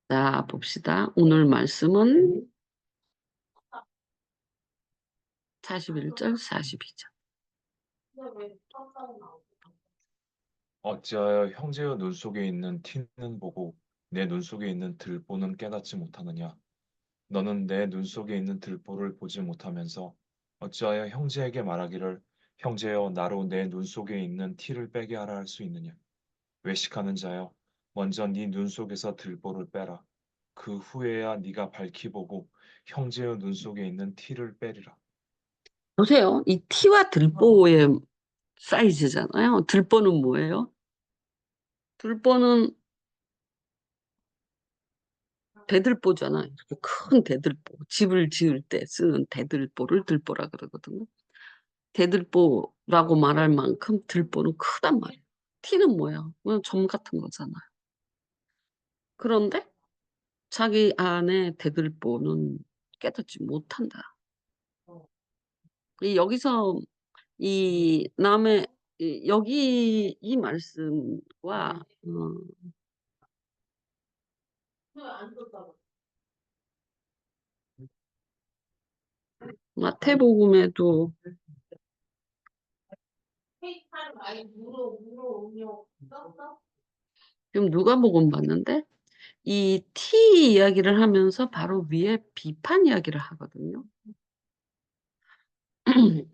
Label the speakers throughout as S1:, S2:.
S1: 자, 봅시다. 오늘 말씀은 41절, 42절.
S2: 어찌하여 형제의 눈 속에 있는 티는 보고 내 눈 속에 있는 들보는 깨닫지 못하느냐? 너는 내 눈 속에 있는 들보를 보지 못하면서 어찌하여 형제에게 말하기를 형제여 나로 내 눈 속에 있는 티를 빼게 하라 할 수 있느냐? 외식하는 자여 먼저 네 눈 속에서 들보를 빼라. 그 후에야 네가 밝히 보고 형제의 눈 속에 있는 티를 빼리라.
S1: 보세요. 이 티와 들보의 사이즈잖아요. 들보는 뭐예요? 들보는 대들보잖아요. 이렇게 큰 대들보. 집을 지을 때 쓰는 대들보를 들보라 그러거든요. 대들보라고 말할 만큼 들보는 크단 말이에요. 티는 뭐야? 그냥 점 같은 거잖아. 그런데 자기 안에 대들보는 깨닫지 못한다. 여기서 이 남의 여기 이 말씀과 마태복음에도 지금 누가복음 봤는데 이 티 이야기를 하면서 바로 위에 비판 이야기를 하거든요.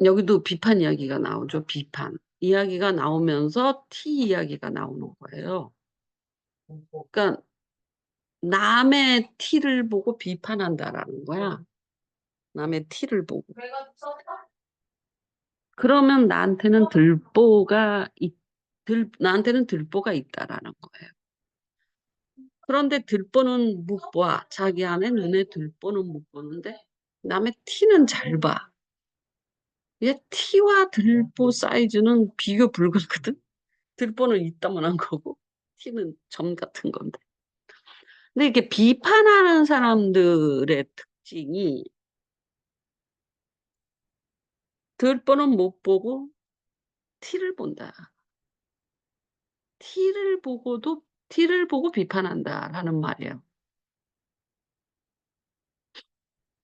S1: 여기도 비판 이야기가 나오죠. 비판 이야기가 나오면서 티 이야기가 나오는 거예요. 그러니까 남의 티를 보고 비판한다라는 거야. 남의 티를 보고. 그러면 나한테는 나한테는 들보가 있다라는 거예요. 그런데 들보는 못 봐. 자기 안에 눈에 들보는 못 보는데 남의 티는 잘 봐. 얘 티와 들보 사이즈는 비교 불가거든. 들보는 이따만한 거고 티는 점 같은 건데. 근데 이렇게 비판하는 사람들의 특징이 들보는 못 보고 티를 본다. 티를 보고 비판한다라는 말이에요.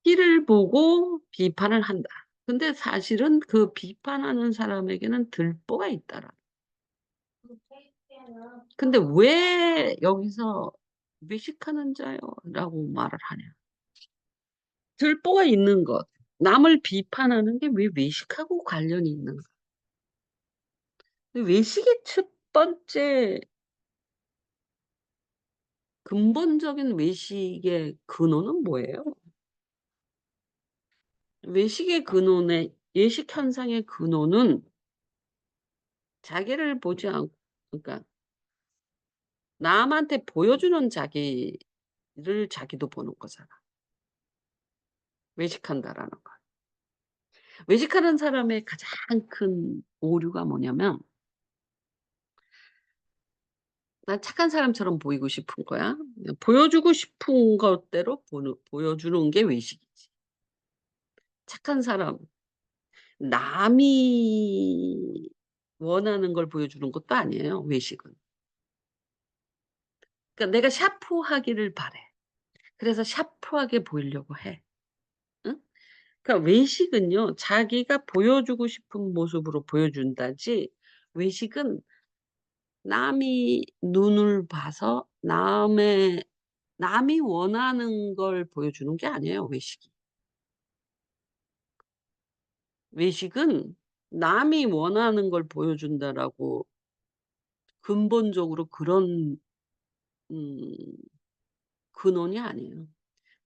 S1: 티를 보고 비판을 한다. 근데 사실은 그 비판하는 사람에게는 들보가 있다라. 근데 왜 여기서 외식하는 자요라고 말을 하냐? 들보가 있는 것, 남을 비판하는 게 왜 외식하고 관련이 있는가? 외식의 첫 번째 근본적인 외식의 근원은 뭐예요? 외식의 근원의 예식 현상의 근원은 자기를 보지 않고, 그러니까 남한테 보여주는 자기를 자기도 보는 거잖아. 외식한다라는 거. 외식하는 사람의 가장 큰 오류가 뭐냐면, 난 착한 사람처럼 보이고 싶은 거야. 보여주고 싶은 것대로 보여주는 게 외식이지. 착한 사람, 남이 원하는 걸 보여주는 것도 아니에요, 외식은. 그러니까 내가 샤프하기를 바래. 그래서 샤프하게 보이려고 해. 응? 그러니까 외식은요, 자기가 보여주고 싶은 모습으로 보여준다지, 외식은 남이 눈을 봐서 남이 원하는 걸 보여주는 게 아니에요, 외식이. 외식은 남이 원하는 걸 보여준다라고 근본적으로 그런, 음, 근원이 아니에요.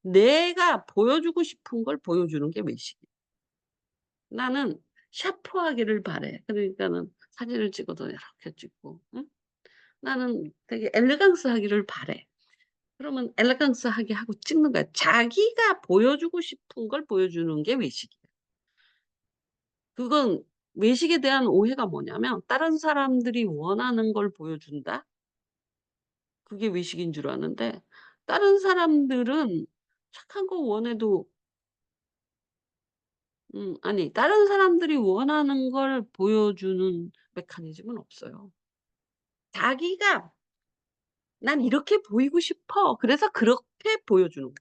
S1: 내가 보여주고 싶은 걸 보여주는 게 외식이에요. 나는 샤프하기를 바래. 그러니까는 사진을 찍어도 이렇게 찍고, 응? 나는 되게 엘레강스하기를 바래. 그러면 엘레강스하게 하고 찍는 거야. 자기가 보여주고 싶은 걸 보여주는 게 외식이에요. 그건 외식에 대한 오해가 뭐냐면 다른 사람들이 원하는 걸 보여준다? 그게 외식인 줄 아는데 다른 사람들은 착한 거 원해도 아니 다른 사람들이 원하는 걸 보여주는 메커니즘은 없어요. 자기가 난 이렇게 보이고 싶어. 그래서 그렇게 보여주는 거야.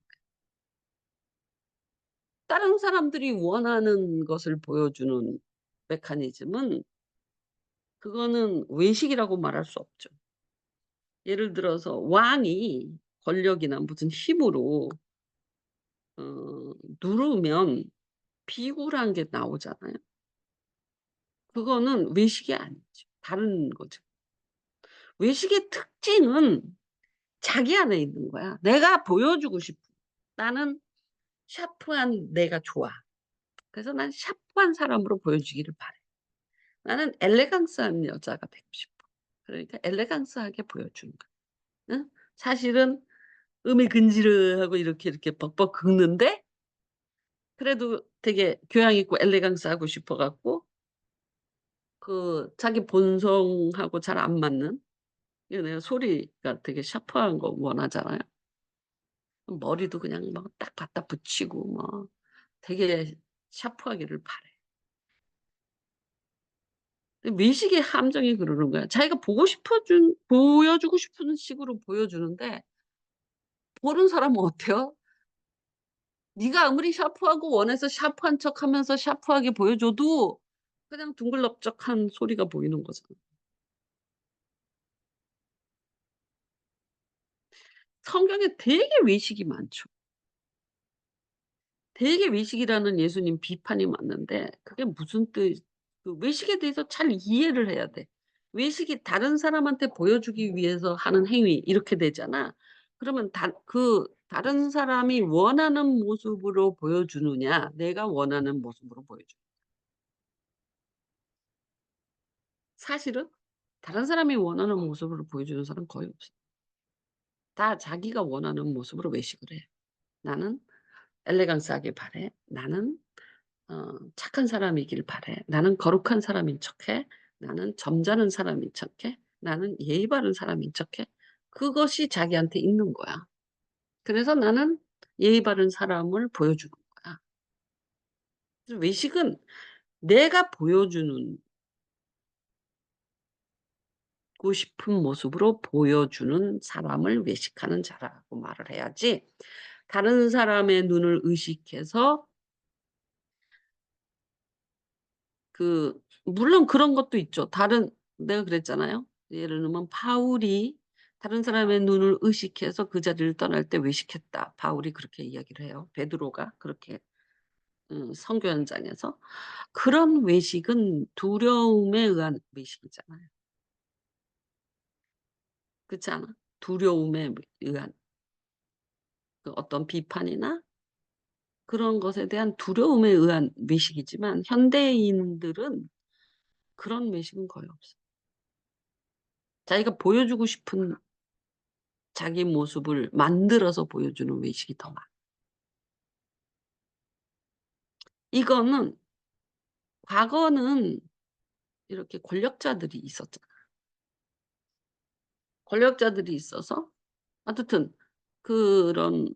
S1: 다른 사람들이 원하는 것을 보여주는 메커니즘은 그거는 외식이라고 말할 수 없죠. 예를 들어서 왕이 권력이나 무슨 힘으로 누르면 비굴한 게 나오잖아요. 그거는 외식이 아니죠. 다른 거죠. 외식의 특징은 자기 안에 있는 거야. 내가 보여주고 싶어. 나는 샤프한 내가 좋아. 그래서 난 샤프한 사람으로 보여주기를 바래. 나는 엘레강스한 여자가 되고 싶어. 그러니까 엘레강스하게 보여주는 거야. 응? 사실은 음이근지르하고 이렇게 벅벅 긁는데 그래도 되게 교양 있고 엘레강스하고 싶어 갖고 자기 본성하고 잘 안 맞는 내가 소리가 되게 샤프한 거 원하잖아요. 머리도 그냥 막 딱 갖다 붙이고 뭐 되게 샤프하기를 바래. 외식의 함정이 그러는 거야. 자기가 보여주고 싶은 식으로 보여주는데 보는 사람은 어때요? 네가 아무리 샤프하고 원해서 샤프한 척하면서 샤프하게 보여줘도 그냥 둥글럽적한 소리가 보이는 거잖아. 성경에 되게 외식이 많죠. 되게 외식이라는 예수님 비판이 많는데 그게 무슨 그 외식에 대해서 잘 이해를 해야 돼. 외식이 다른 사람한테 보여주기 위해서 하는 행위 이렇게 되잖아. 그러면 다른 사람이 원하는 모습으로 보여주느냐, 내가 원하는 모습으로 보여주느냐. 사실은 다른 사람이 원하는 모습으로 보여주는 사람은 거의 없어. 다 자기가 원하는 모습으로 외식을 해. 나는 엘레강스하길 바래. 나는 착한 사람이길 바래. 나는 거룩한 사람인 척해. 나는 점잖은 사람인 척해. 나는 예의 바른 사람인 척해. 그것이 자기한테 있는 거야. 그래서 나는 예의 바른 사람을 보여주는 거야. 그래서 외식은 내가 보여주는 고 싶은 모습으로 보여주는 사람을 외식하는 자라고 말을 해야지. 다른 사람의 눈을 의식해서 물론 그런 것도 있죠. 내가 그랬잖아요. 예를 들면 바울이 다른 사람의 눈을 의식해서 그 자리를 떠날 때 외식했다. 바울이 그렇게 이야기를 해요. 베드로가 그렇게 선교 현장에서. 그런 외식은 두려움에 의한 외식이잖아요. 그렇지 않아? 두려움에 의한 그 어떤 비판이나 그런 것에 대한 두려움에 의한 외식이지만 현대인들은 그런 외식은 거의 없어요. 자기가 보여주고 싶은 자기 모습을 만들어서 보여주는 외식이 더 많아. 이거는 과거는 이렇게 권력자들이 있었잖아. 권력자들이 있어서 어쨌든 그런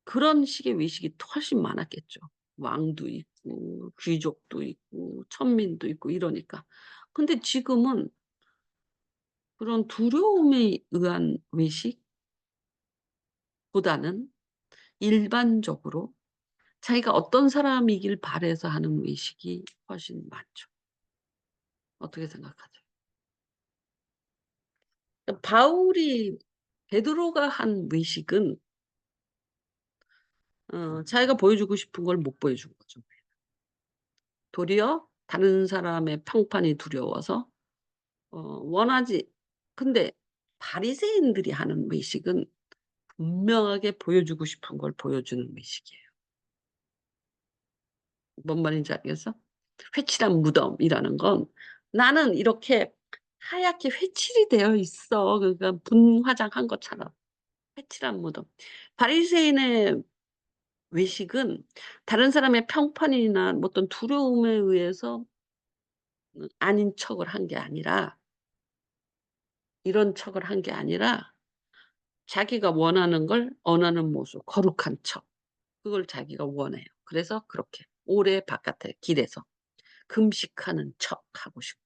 S1: 그런 식의 외식이 훨씬 많았겠죠. 왕도 있고 귀족도 있고 천민도 있고 이러니까. 근데 지금은 그런 두려움에 의한 외식보다는 일반적으로 자기가 어떤 사람이길 바라서 하는 외식이 훨씬 많죠. 어떻게 생각하세요? 바울이 베드로가 한 외식은 자기가 보여주고 싶은 걸 못 보여준 거죠. 도리어 다른 사람의 평판이 두려워서 원하지 근데 바리새인들이 하는 외식은 분명하게 보여주고 싶은 걸 보여주는 외식이에요. 뭔 말인지 알겠어? 회칠한 무덤이라는 건 나는 이렇게 하얗게 회칠이 되어 있어. 그러니까 분화장한 것처럼 회칠한 무덤. 바리새인의 외식은 다른 사람의 평판이나 뭐 어떤 두려움에 의해서 아닌 척을 한 게 아니라 이런 척을 한 게 아니라 자기가 원하는 모습, 거룩한 척. 그걸 자기가 원해요. 그래서 그렇게 오래 바깥에 길에서 금식하는 척하고 싶고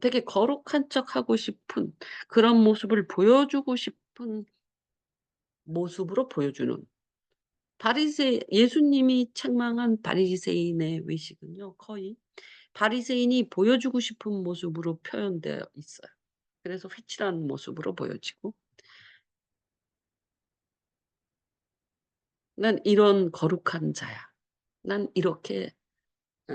S1: 되게 거룩한 척하고 싶은 그런 모습을 보여주고 싶은 싶은 모습으로 보여주는 예수님이 책망한 바리새인의 외식은요, 거의 바리새인이 보여주고 싶은 모습으로 표현되어 있어요. 그래서 회칠한 모습으로 보여지고, 난 이런 거룩한 자야. 난 이렇게 어,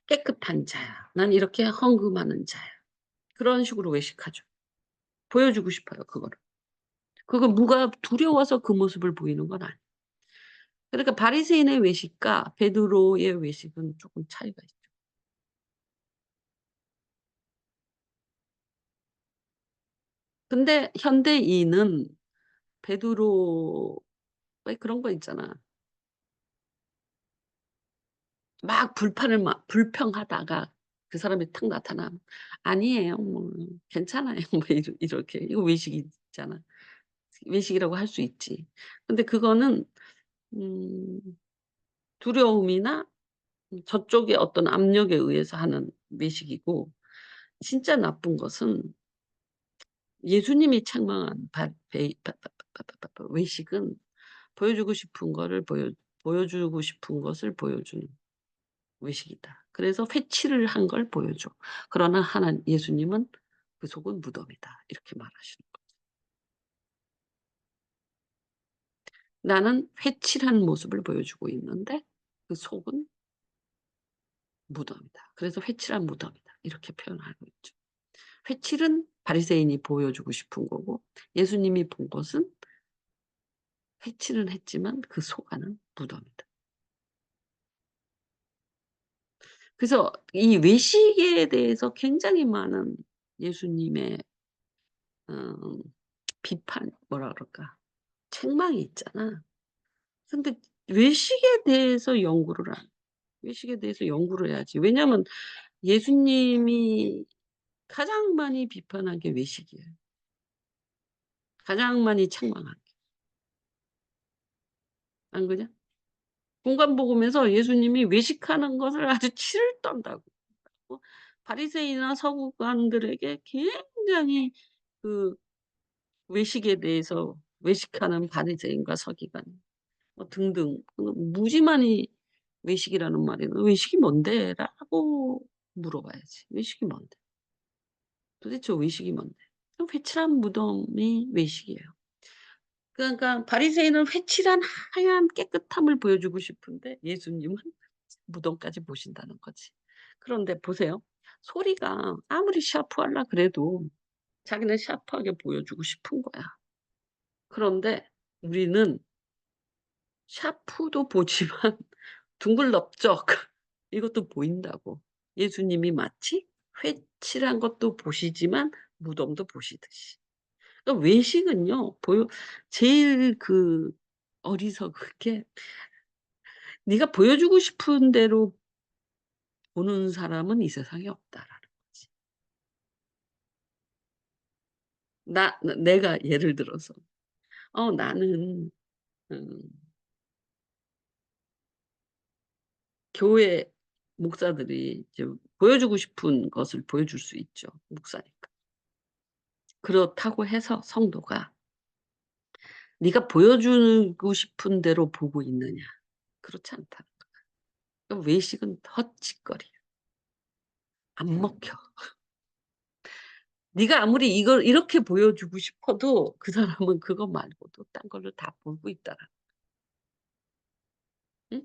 S1: 깨끗한 자야. 난 이렇게 헌금하는 자야. 그런 식으로 외식하죠. 보여주고 싶어요, 그거를. 그거 누가 두려워서 그 모습을 보이는 건 아니에요. 그러니까 바리새인의 외식과 베드로의 외식은 조금 차이가 있죠. 근데 현대인은 베드로 왜 그런 거 있잖아. 막 막 불평하다가 그 사람이 탁 나타나면 "아니에요. 뭐 괜찮아요." 뭐 이렇게. 이거 외식이잖아. 외식이라고 할 수 있지. 근데 그거는 음 두려움이나 저쪽의 어떤 압력에 의해서 하는 외식이고, 진짜 나쁜 것은 예수님이 책망한 바 베이 바 바 바 바 바 바 외식은 보여주고 싶은 거를 보여주고 싶은 것을 보여주는 외식이다. 그래서 회치를 한 걸 보여줘. 그러나 예수님은 "그 속은 무덤이다." 이렇게 말하시는 거예요. 나는 회칠한 모습을 보여주고 있는데 그 속은 무덤이다. 그래서 "회칠한 무덤이다." 이렇게 표현하고 있죠. 회칠은 바리새인이 보여주고 싶은 거고, 예수님이 본 것은 회칠은 했지만 그 속 안은 무덤이다. 그래서 이 외식에 대해서 굉장히 많은 예수님의 어 비판, 뭐라 그럴까, 책망이 있잖아. 근데 외식에 대해서 연구를 안 외식에 대해서 연구를 해야지. 왜냐하면 예수님이 가장 많이 비판한 게 외식이에요. 가장 많이 책망한 게. 안 그냐? 공간복음에서 예수님이 외식하는 것을 아주 치를 떤다고. 바리새인이나 서구관들에게 굉장히 그 외식에 대해서, 외식하는 바리새인과 서기관 뭐 등등 무지 많이 "외식이라는 말이 외식이 뭔데?"라고 물어봐야지. "외식이 뭔데? 도대체 외식이 뭔데?" 그럼 회칠한 무덤이 외식이에요. 그러니까 바리새인은 회칠한 하얀 깨끗함을 보여주고 싶은데 예수님은 무덤까지 보신다는 거지. 그런데 보세요. 소리가 아무리 샤프하려 그래도 자기는 샤프하게 보여주고 싶은 거야. 그런데 우리는 샤프도 보지만 둥글럽적 이것도 보인다고. 예수님이 마치 회칠한 것도 보시지만 무덤도 보시듯이. 그러니까 외식은요, 제일 어리석은 게, 네가 보여주고 싶은 대로 보는 사람은 이 세상에 없다라는 거지. 내가 예를 들어서 나는 음 교회 목사들이 이제 보여주고 싶은 것을 보여줄 수 있죠, 목사니까. 그렇다고 해서 성도가 네가 보여주고 싶은 대로 보고 있느냐? 그렇지 않다. 외식은 헛짓거리야. 안 먹혀. 네가 아무리 이걸 이렇게 보여주고 싶어도 그 사람은 그거 말고도 딴 거를 다 보고 있더라. 응?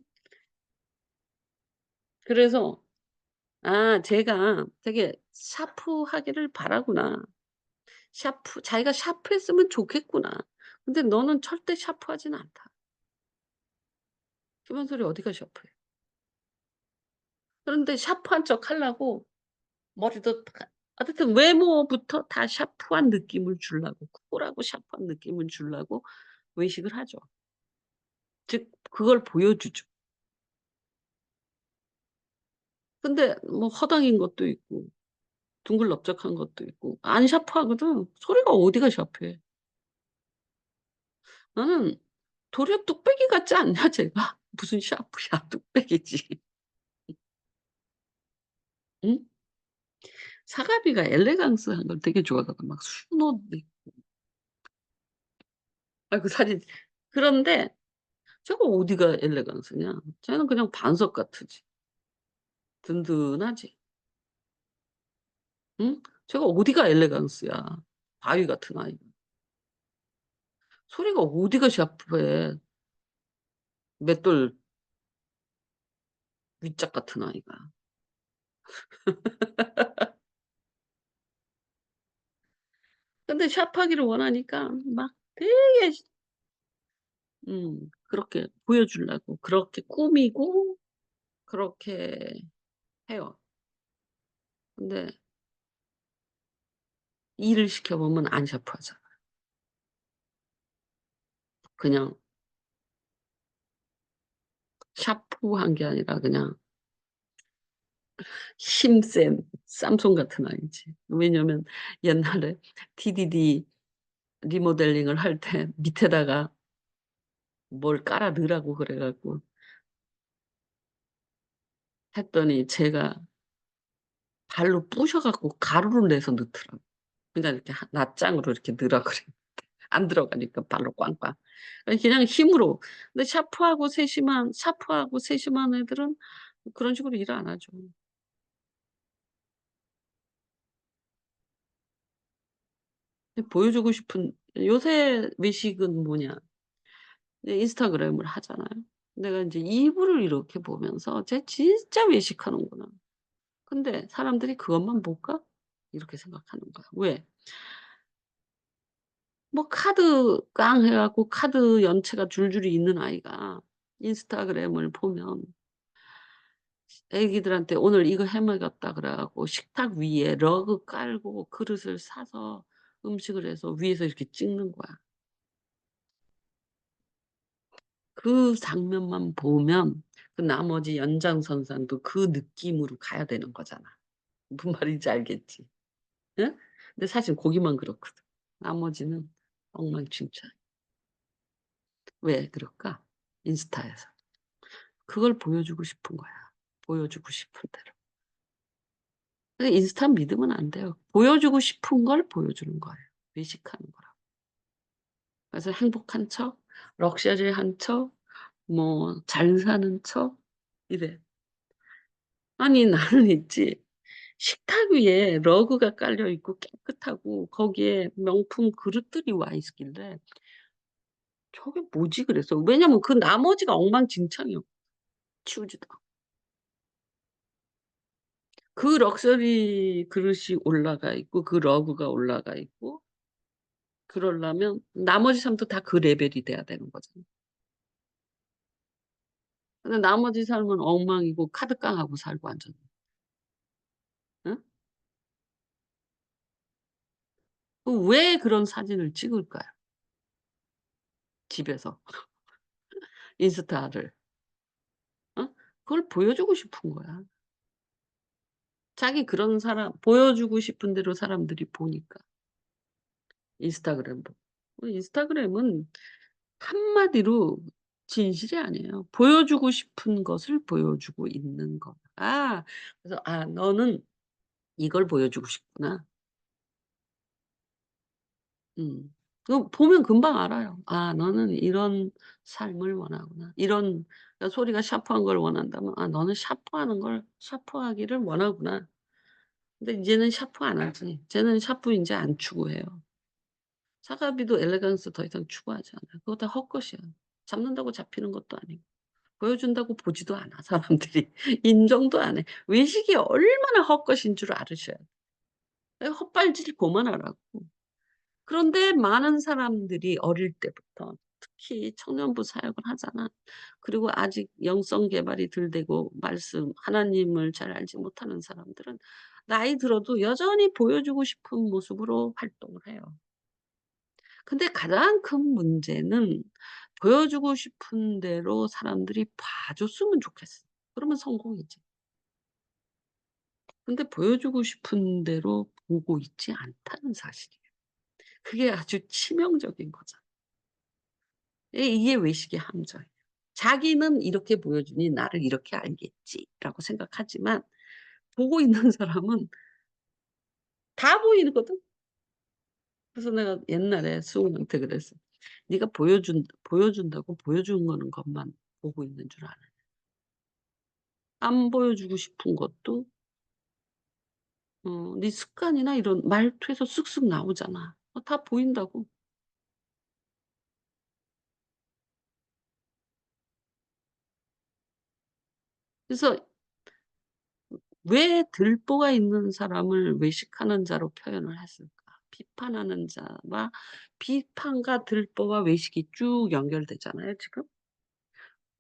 S1: 그래서 제가 되게 샤프하기를 바라구나. 자기가 샤프했으면 좋겠구나. 근데 너는 절대 샤프하진 않다. 기본 소리 어디가 샤프해? 그런데 샤프한 척 하려고 머리도 어쨌든 외모부터 다 샤프한 느낌을 주려고, 쿨하고 샤프한 느낌을 주려고 외식을 하죠. 즉 그걸 보여주죠. 근데 뭐 허당인 것도 있고 둥글넓적한 것도 있고 안 샤프하거든. 소리가 어디가 샤프해. 나는 도리어 뚝배기 같지 않냐 쟤가. 무슨 샤프야, 뚝배기지. 응? 사가비가 엘레강스한 걸 되게 좋아하거든. 막 순옷 입고. 아, 그 사진. 그런데 저거 어디가 엘레강스냐? 쟤는 그냥 반석 같으지. 든든하지. 응? 저거 어디가 엘레강스야? 바위 같은 아이. 소리가 어디가 샤프해? 맷돌 윗짝 같은 아이가. 근데 샤프하기를 원하니까 막 되게 그렇게 보여주려고 그렇게 꾸미고 그렇게 해요. 근데 일을 시켜보면 안 샤프하잖아. 그냥 샤프한 게 아니라 그냥 힘센 쌈손 같은 아이지. 왜냐면 옛날에 TDD 리모델링을 할 때 밑에다가 뭘 깔아 넣으라고 그래갖고 했더니 제가 발로 부셔갖고 가루를 내서 넣더라고. 그러니까 이렇게 낱장으로 이렇게 넣으라 그래. 안 들어가니까 발로 꽝꽝. 그냥 힘으로. 근데 샤프하고 세심한 애들은 그런 식으로 일 안 하죠. 보여주고 싶은 요새 외식은 뭐냐? 이제 인스타그램을 하잖아요. 내가 이제 이불을 이렇게 보면서 쟤 진짜 외식하는구나. 근데 사람들이 그것만 볼까? 이렇게 생각하는 거야. 왜? 뭐 카드 깡 해갖고 카드 연체가 줄줄이 있는 아이가 인스타그램을 보면 애기들한테 오늘 이거 해 먹였다 그래갖고 식탁 위에 러그 깔고 그릇을 사서 음식을 해서 위에서 이렇게 찍는 거야. 그 장면만 보면 그 나머지 연장선상도 그 느낌으로 가야 되는 거잖아. 무슨 말인지 알겠지? 응? 근데 사실 거기만 그렇거든. 나머지는 엉망진창. 왜 그럴까? 인스타에서. 그걸 보여주고 싶은 거야. 보여주고 싶은 대로. 근데 인스타 믿으면 안 돼요. 보여주고 싶은 걸 보여주는 거예요. 외식하는 거라. 그래서 행복한 척, 럭셔리한 척, 뭐 잘 사는 척 이래. 아니 나는 있지. 식탁 위에 러그가 깔려 있고 깨끗하고 거기에 명품 그릇들이 와 있길래 저게 뭐지 그랬어. 왜냐면 그 나머지가 엉망진창이요. 치우지도 않고. 그 럭셔리 그릇이 올라가 있고 그 러그가 올라가 있고 그러려면 나머지 삶도 다 그 레벨이 돼야 되는 거잖아. 근데 나머지 삶은 엉망이고 카드깡하고 살고 완전. 응? 왜 그런 사진을 찍을까요? 집에서 인스타를. 어? 그걸 보여주고 싶은 거야. 자기 그런 사람 보여주고 싶은 대로 사람들이 보니까 인스타그램 보고. 인스타그램은 한마디로 진실이 아니에요. 보여주고 싶은 것을 보여주고 있는 거. 아, 그래서 너는 이걸 보여주고 싶구나. 그거 보면 금방 알아요. 너는 이런 삶을 원하구나. 이런 그러니까 소리가 샤프한 걸 원한다면 너는 샤프하기를 원하구나. 근데 이제는 샤프 안 하지. 쟤는 샤프 이제 안 추구해요. 사가비도 엘레강스 더 이상 추구하지 않아요. 그거 다 헛것이야. 잡는다고 잡히는 것도 아니고. 보여준다고 보지도 않아, 사람들이. 인정도 안 해. 외식이 얼마나 헛것인 줄 알으셔야 돼. 헛발질 그만하라고. 그런데 많은 사람들이 어릴 때부터 특히 청년부 사역을 하잖아. 그리고 아직 영성 개발이 덜 되고 말씀, 하나님을 잘 알지 못하는 사람들은 나이 들어도 여전히 보여주고 싶은 모습으로 활동을 해요. 근데 가장 큰 문제는 보여주고 싶은 대로 사람들이 봐줬으면 좋겠어. 그러면 성공이지. 근데 보여주고 싶은 대로 보고 있지 않다는 사실이에요. 그게 아주 치명적인 거잖아. 이게 외식의 함정이에요. 자기는 이렇게 보여주니 나를 이렇게 알겠지라고 생각하지만 보고 있는 사람은 다 보이거든. 그래서 내가 옛날에 수홍한테 그랬어. "네가 보여준다고 보여주는 거는 것만 보고 있는 줄 아네. 안 보여주고 싶은 것도 네 습관이나 이런 말투에서 쓱쓱 나오잖아. 다 보인다고." 그래서 왜 들보가 있는 사람을 외식하는 자로 표현을 했을까? 비판하는 자와 비판과 들보와 외식이 쭉 연결되잖아요 지금.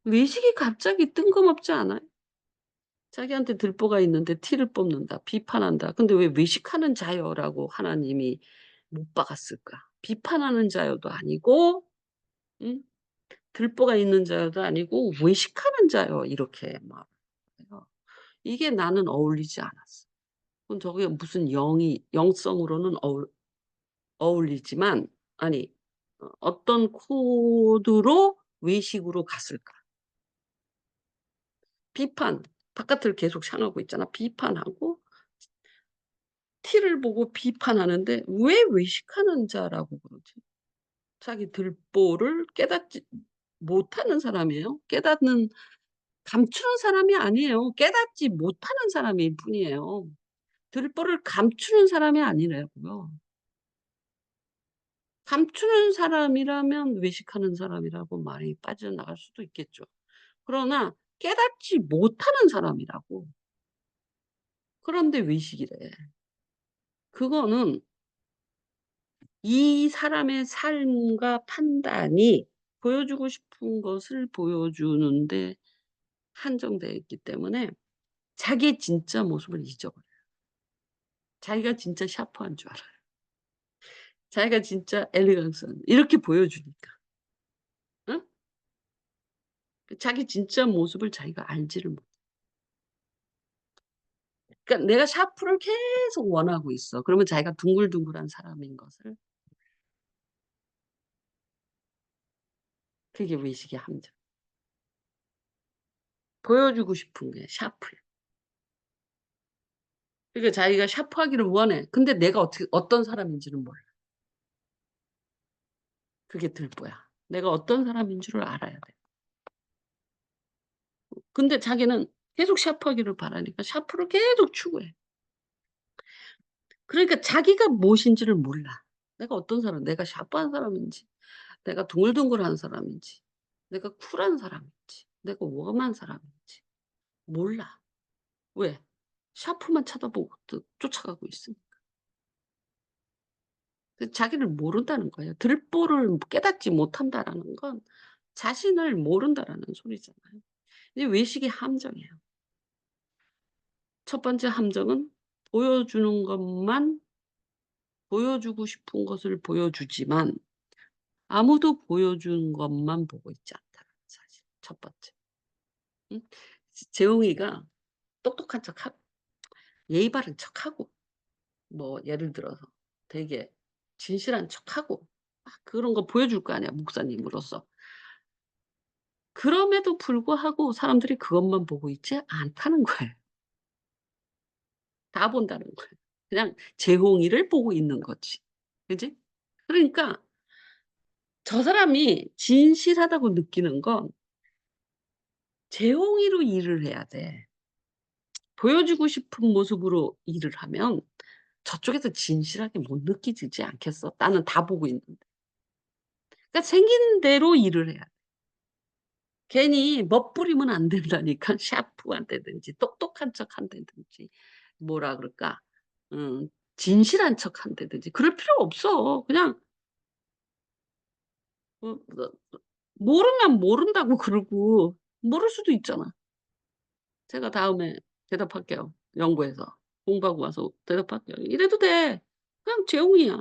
S1: 외식이 갑자기 뜬금없지 않아요? 자기한테 들보가 있는데 티를 뽑는다. 비판한다. 근데 왜 "외식하는 자여."라고 하나님이 못 박았을까? 비판하는 자여도 아니고 응? 들보가 있는 자여도 아니고 "외식하는 자여." 이렇게 말해요. 이게 나는 어울리지 않았어. 그럼 저게 무슨 영이 영성으로는 어울리지만 아니 어떤 코드로 외식으로 갔을까? 비판. 바깥을 계속 향하고 있잖아. 비판하고 티를 보고 비판하는데 왜 외식하는 자라고 그러지? 자기 들보를 깨닫지 못하는 사람이에요. 감추는 사람이 아니에요. 깨닫지 못하는 사람일 뿐이에요. 들보를 감추는 사람이 아니라고요. 감추는 사람이라면 외식하는 사람이라고 말이 빠져나갈 수도 있겠죠. 그러나 깨닫지 못하는 사람이라고. 그런데 외식이래. 그거는 이 사람의 삶과 판단이 보여주고 싶은 것을 보여주는데 한정되어 있기 때문에 자기의 진짜 모습을 잊어버려요. 자기가 진짜 샤프한 줄 알아요. 자기가 진짜 엘리강스한 이렇게 보여주니까. 응? 자기 진짜 모습을 자기가 알지를 못 그러니까 내가 샤프를 계속 원하고 있어. 그러면 자기가 둥글둥글한 사람인 것을 그게 외식의 함정. 보여주고 싶은 게 샤프야. 그러니까 자기가 샤프하기를 원해. 근데 내가 어떤 사람인지는 몰라. 그게 들보야. 내가 어떤 사람인 줄을 알아야 돼. 근데 자기는 계속 샤프하기를 바라니까 샤프를 계속 추구해. 그러니까 자기가 무엇인지를 몰라. 내가 어떤 사람, 내가 샤프한 사람인지, 내가 둥글둥글한 사람인지, 내가 쿨한 사람인지, 내가 웜한 사람인지 몰라. 왜? 샤프만 쳐다보고 또 쫓아가고 있으니까. 그 자기를 모른다는 거예요. 들보를 깨닫지 못한다라는 건 자신을 모른다라는 소리잖아요. 이 외식의 함정이에요. 첫 번째 함정은 보여주는 것만 보여주고 싶은 것을 보여주지만 아무도 보여준 것만 보고 있지 않다는 사실. 첫 번째. 응? 재홍이가 똑똑한 척하고 예의 바른 척하고 뭐 예를 들어서 되게 진실한 척하고 막 그런 거 보여줄 거 아니야 목사님으로서. 그럼에도 불구하고 사람들이 그것만 보고 있지 않다는 거예요. 다 본다는 거예요. 그냥 재홍이를 보고 있는 거지. 그지? 그러니까 저 사람이 진실하다고 느끼는 건 재홍이로 일을 해야 돼. 보여주고 싶은 모습으로 일을 하면 저쪽에서 진실하게 못 느끼지 않겠어? 나는 다 보고 있는데. 그러니까 생긴 대로 일을 해야 돼. 괜히 멋부리면 안 된다니까. 샤프한다든지 똑똑한 척한다든지 뭐라 그럴까? 진실한 척한다든지 그럴 필요 없어. 그냥 뭐 모르면 모른다고 그러고 모를 수도 있잖아. 제가 다음에 대답할게요. 연구해서. 공부하고 와서 대답할게요. 이래도 돼. 그냥 재홍이야.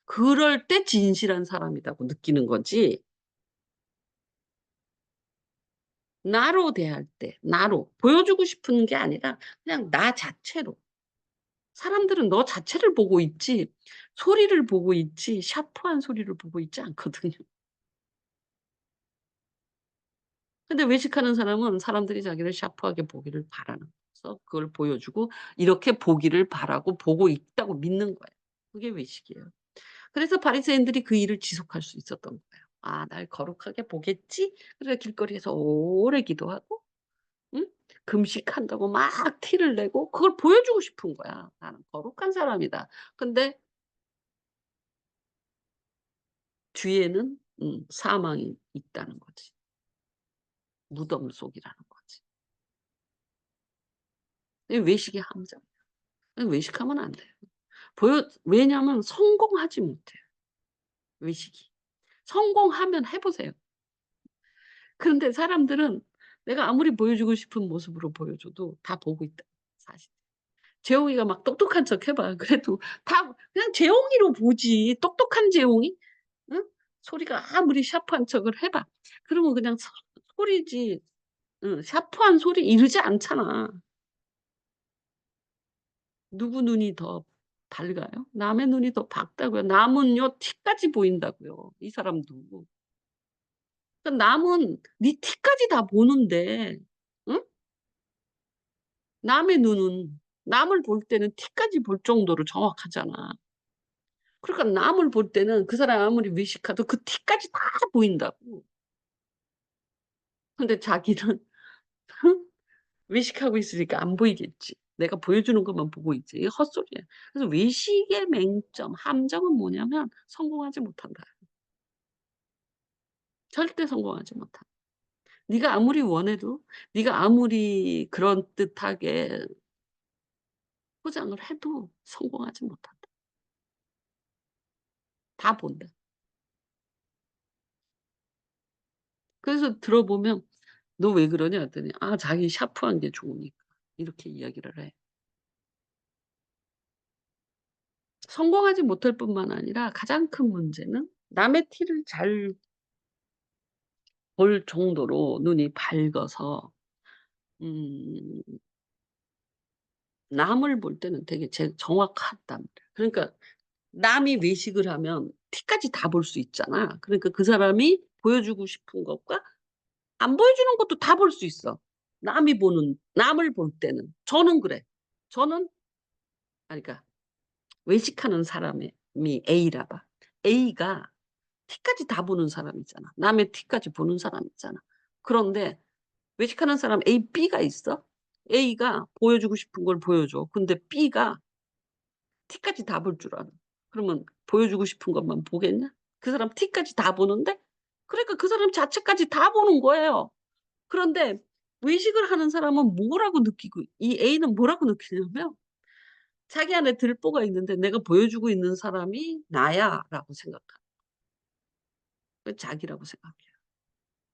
S1: 그럴 때 진실한 사람이라고 느끼는 거지. 나로 대할 때 나로 보여주고 싶은 게 아니라 그냥 나 자체로. 사람들은 너 자체를 보고 있지 소리를 보고 있지 샤프한 소리를 보고 있지 않거든요. 근데 외식하는 사람은 사람들이 자기를 샤프하게 보기를 바라는 거지. 그걸 보여주고 이렇게 보기를 바라고 보고 있다고 믿는 거예요. 그게 외식이에요. 그래서 바리새인들이 그 일을 지속할 수 있었던 거예요. '아 날 거룩하게 보겠지.' 그래서 길거리에서 오래 기도하고 응? 금식한다고 막 티를 내고 그걸 보여주고 싶은 거야. '나는 거룩한 사람이다.' 근데 뒤에는 사망이 있다는 거지. 무덤 속이라는 거지. 이 외식의 함정. 외식하면 안 돼요. 왜냐하면 성공하지 못해요, 외식이. 성공하면 해 보세요. 그런데 사람들은 내가 아무리 보여주고 싶은 모습으로 보여줘도 다 보고 있다, 사실. 재홍이가 막 똑똑한 척 해 봐. 그래도 다 그냥 재홍이로 보지. 똑똑한 재홍이? 응? 소리가 아무리 샤프한 척을 해 봐. 그러면 그냥 소리지. 응, 샤프한 소리 이르지 않잖아. 누구 눈이 더 밝아요? 남의 눈이 더 밝다고요. 남은요 티까지 보인다고요, 이 사람도. 그러니까 남은 네 티까지 다 보는데 응? 남의 눈은 남을 볼 때는 티까지 볼 정도로 정확하잖아. 그러니까 남을 볼 때는 그 사람 아무리 외식해도 그 티까지 다 보인다고. 근데 자기는 외식하고 있으니까 안 보이겠지. 내가 보여주는 것만 보고 있지. 이게 헛소리야. 그래서 외식의 맹점, 함정은 뭐냐면 성공하지 못한다. 절대 성공하지 못한다. 네가 아무리 원해도 네가 아무리 그럴듯하게 포장을 해도 성공하지 못한다. 다 본다. 그래서 들어보면 "너 왜 그러냐?" 했더니 "아 자기 샤프한 게 좋으니까." 이렇게 이야기를 해. 성공하지 못할 뿐만 아니라 가장 큰 문제는 남의 티를 잘 볼 정도로 눈이 밝아서 음 남을 볼 때는 되게 정확하단 말이야. 그러니까 남이 외식을 하면 티까지 다 볼 수 있잖아. 그러니까 그 사람이 보여주고 싶은 것과 안 보여주는 것도 다 볼 수 있어. 남을 볼 때는. 저는 그래. 저는 그러니까 외식하는 사람이 A라 봐. A가 티까지 다 보는 사람이잖아. 남의 티까지 보는 사람이잖아. 그런데 외식하는 사람 A, B가 있어. A가 보여주고 싶은 걸 보여줘. 근데 B가 티까지 다 볼 줄 알아. 그러면 보여주고 싶은 것만 보겠냐? 그 사람 티까지 다 보는데 그러니까 그 사람 자체까지 다 보는 거예요. 그런데 외식을 하는 사람은 뭐라고 느끼고 이 A는 뭐라고 느끼냐면 자기 안에 들보가 있는데 '내가 보여주고 있는 사람이 나야.'라고 생각하는 그 자기라고 생각해요.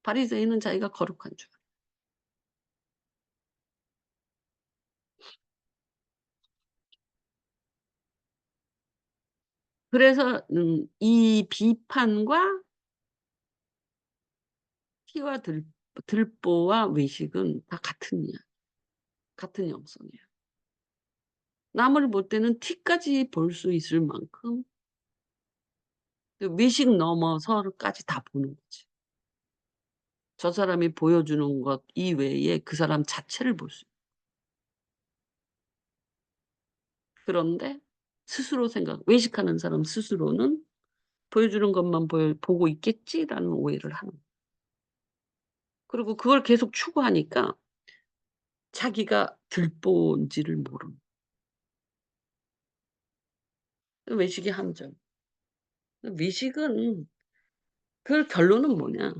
S1: 바리새인은 자기가 거룩한 줄 알아요. 그래서 이 비판과 티와 들보와 외식은 다 같은 이야 같은 영성이에요. 남을 볼 때는 티까지 볼 수 있을 만큼 그 외식 넘어서까지 다 보는 거지. 저 사람이 보여주는 것 이외에 그 사람 자체를 볼 수 있 그런데 스스로 외식하는 사람 스스로는 '보여주는 것만 보고 있겠지.'라는 오해를 하는 거예요. 그리고 그걸 계속 추구하니까 자기가 들보인지를 모르는 외식의 함정. 외식은 그 결론은 뭐냐.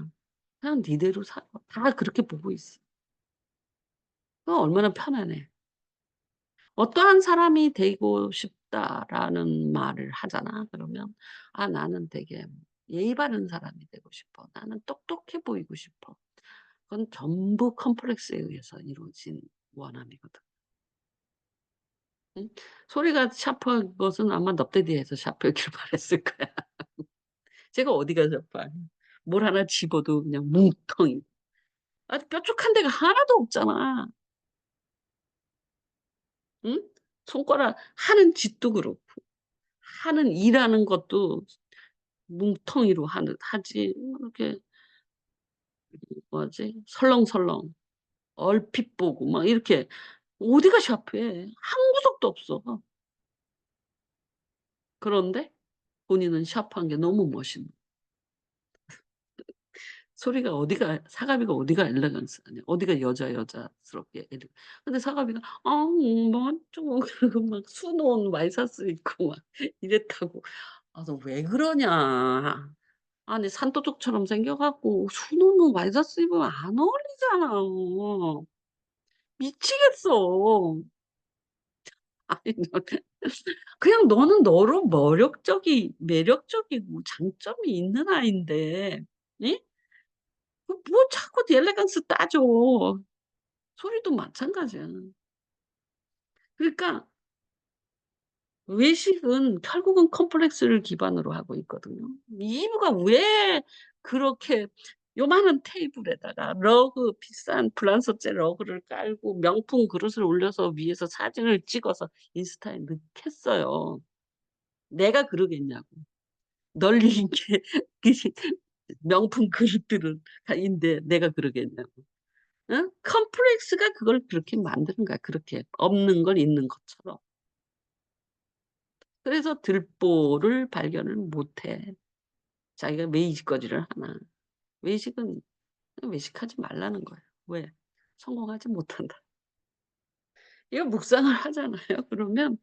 S1: 그냥 니대로 살아. 다 그렇게 보고 있어. 얼마나 편안해. "어떠한 사람이 되고 싶다."라는 말을 하잖아. 그러면 "아 나는 되게 예의 바른 사람이 되고 싶어. 나는 똑똑해 보이고 싶어." 그건 전부 컴플렉스에 의해서 이루어진 원함이거든. 응? 소리가 샤프한 것은 아마 넙대대에서 샤프했길 바랐을 거야. 제가 어디가 샤프하냐. 뭘 하나 집어도 그냥 뭉텅이. 아주 뾰족한 데가 하나도 없잖아. 응? 손가락 하는 짓도 그렇고 하는 일하는 것도 뭉텅이로 하지 이렇게 뭐지 설렁설렁 얼핏 보고 막 이렇게 어디가 샤프해. 한 구석도 없어. 그런데 본인은 샤프한 게 너무 멋있는 소리가 어디가 사가미가 어디가 엘레강스하냐. 어디가 여자스럽게 근데 사가미가 뭐 어쩌고 그러고 막 수놓은 와이셔츠 입고 막 이랬다고. 아 너 왜 그러냐. 아니 산도둑처럼 생겨 갖고 수놓는 와이셔츠 입으면 안 어울리잖아. 미치겠어. 아니 너 그냥 너는 너로 매력적이고 장점이 있는 아이인데 예? 그 뭐 자꾸 엘레강스 따져. 소리도 마찬가지야. 그러니까 외식은 결국은 컴플렉스를 기반으로 하고 있거든요. 이유가 왜 그렇게 요만한 테이블에다가 러그 비싼 프랑스제 러그를 깔고 명품 그릇을 올려서 위에서 사진을 찍어서 인스타에 넣겠어요. 내가 그러겠냐고. 널리 이렇게 명품 그릇들은 인데 내가 그러겠냐고. 응? 컴플렉스가 그걸 그렇게 만드는 거야. 그렇게 없는 걸 있는 것처럼. 그래서 들보를 발견을 못해. 자기가 외식거리를 하나. 외식은 외식하지 말라는 거예요. 왜? 성공하지 못한다. 이거 묵상을 하잖아요. 그러면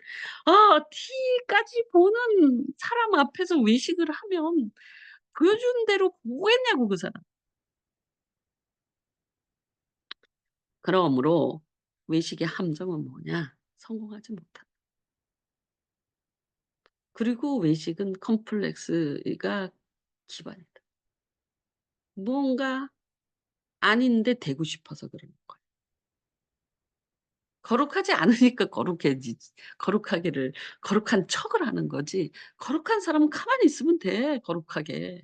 S1: 티까지 보는 사람 앞에서 외식을 하면 보여준 대로 뭐 했냐고 그 사람. 그러므로 외식의 함정은 뭐냐? 성공하지 못한다. 그리고 외식은 컴플렉스가 기반이다. 뭔가 아닌데 되고 싶어서 그러는 거예요. 거룩하지 않으니까 거룩해지지. 거룩한 척을 하는 거지. 거룩한 사람은 가만히 있으면 돼, 거룩하게.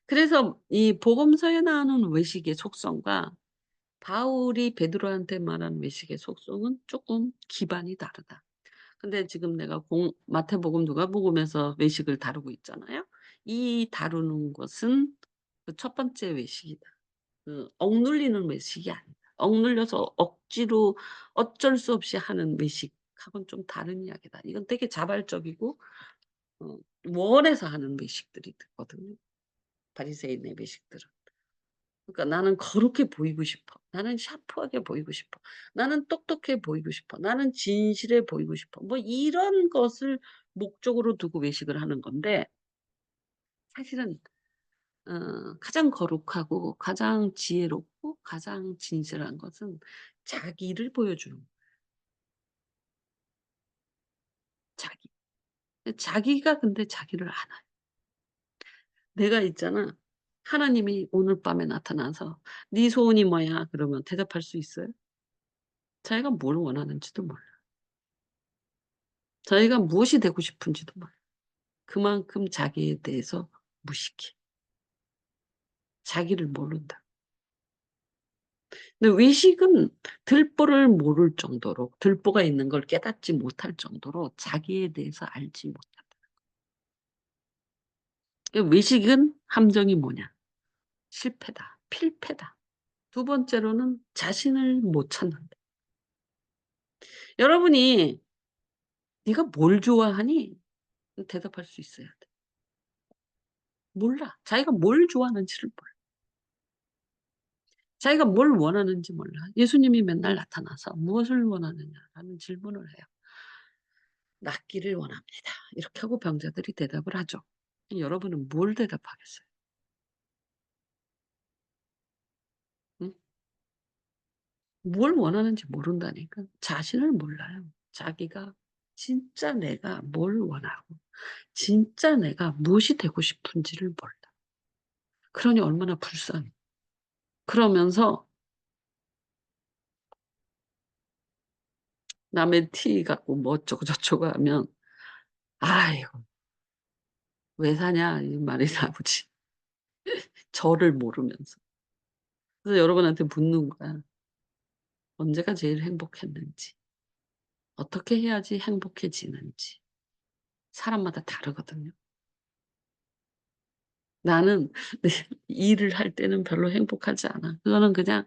S1: 그래서 이 복음서에 나오는 외식의 속성과 바울이 베드로한테 말한 외식의 속성은 쪼끔 기반이 다르다. 근데 지금 내가 마태복음, 누가복음에서 외식을 다루고 있잖아요. 이 다루는 것은 그 첫 번째 외식이다. 그 억눌리는 외식이 아니다. 억눌려서 억지로 어쩔 수 없이 하는 외식하고는 좀 다른 이야기다. 이건 되게 자발적이고 어 원해서 하는 외식들이 있거든요, 바리새인의 외식들은. 그러니까 나는 거룩해 보이고 싶어. 나는 샤프하게 보이고 싶어. 나는 똑똑해 보이고 싶어. 나는 진실해 보이고 싶어. 뭐 이런 것을 목적으로 두고 외식을 하는 건데 사실은 가장 거룩하고 가장 지혜롭고 가장 진실한 것은 자기를 보여주는 거예요. 자기. 자기가 근데 자기를 알아요. 내가 있잖아. 하나님이 오늘 밤에 나타나서 "네 소원이 뭐야?" 그러면 대답할 수 있어요? 자기가 뭘 원하는지도 몰라요. 자기가 무엇이 되고 싶은지도 몰라요. 그만큼 자기에 대해서 무식해. 자기를 모른다. 근데 외식은 들보를 모를 정도로 들보가 있는 걸 깨닫지 못할 정도로 자기에 대해서 알지 못한다. 그 외식은 함정이 뭐냐? 실패다. 필패다. 두 번째로는 자신을 못 찾는다. 여러분이 "네가 뭘 좋아하니?" 대답할 수 있어야 돼. 몰라. 자기가 뭘 좋아하는지를 몰라. 자기가 뭘 원하는지 몰라. 예수님이 맨날 나타나서 "무엇을 원하느냐?"라는 질문을 해요. "낫기를 원합니다." 이렇게 하고 병자들이 대답을 하죠. 여러분은 뭘 대답하겠어요? 응? 뭘 원하는지 모른다니까. 자신을 몰라요. 자기가 진짜 내가 뭘 원하고 진짜 내가 무엇이 되고 싶은지를 몰라. 그러니 얼마나 불쌍해. 그러면서 남의 티 갖고 뭐 어쩌고 저쩌고 하면 "아이고 왜 사냐." 이 말이 나오지. 저를 모르면서. 그래서 여러분한테 묻는 거야. 언제가 제일 행복했는지. 어떻게 해야지 행복해지는지. 사람마다 다르거든요. 나는 일을 할 때는 별로 행복하지 않아. 그거는 그냥